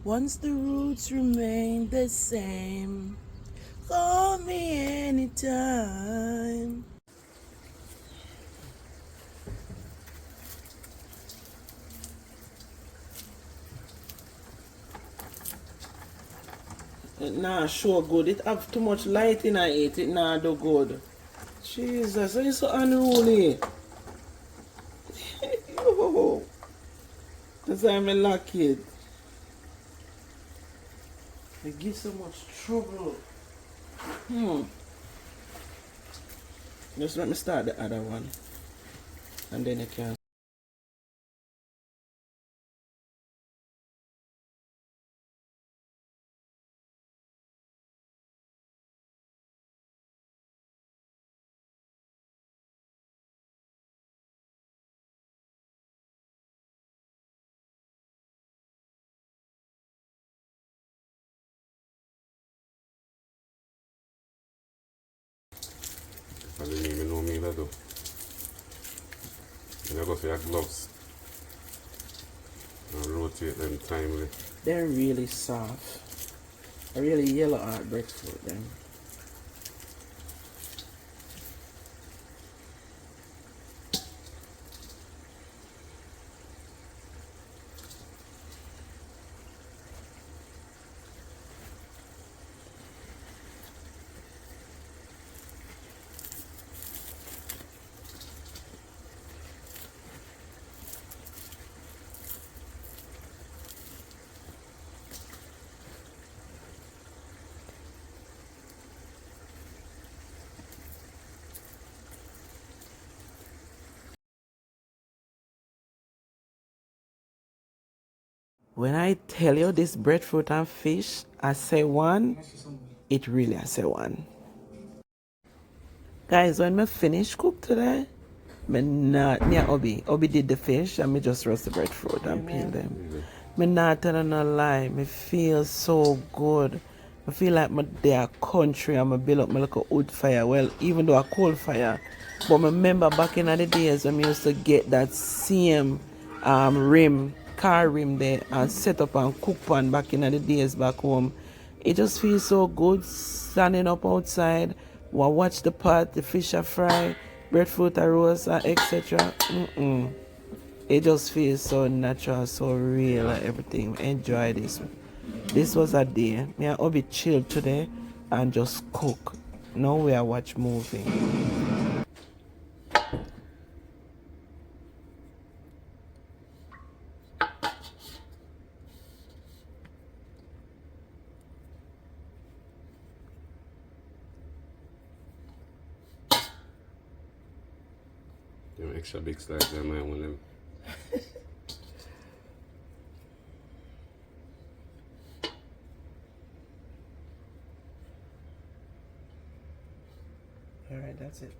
Once the roots remain the same, call me anytime. It nah sure good. It have too much light in it. It nah do good. Jesus, why you so unruly? Yo, that's why I'm a lock it. It gives so much trouble. Just let me start the other one. And then you can. I didn't even know me that though. And I go for your gloves and rotate them timely. They're really soft. A really yellow art breadfruit them. When I tell you this breadfruit and fish, I say one, it really I say one. Guys, when me finish cook today, me not me and Obi did the fish and me just roast the breadfruit and peel them. Me not tell no lie, me feel so good. I feel like my there country and me build up my little wood fire. Well, even though a coal fire. But me remember back in the days when we used to get that same car rim there and set up and cook pan back in the days back home. It just feels so good standing up outside, watch the pot, the fish are fry, breadfruit are roast, etc. It just feels so natural, so real, and everything. Enjoy this. This was a day. Me and Obi chilled today and just cook. Now we are watch movie. Them extra big slices, I might want them. Alright, that's it.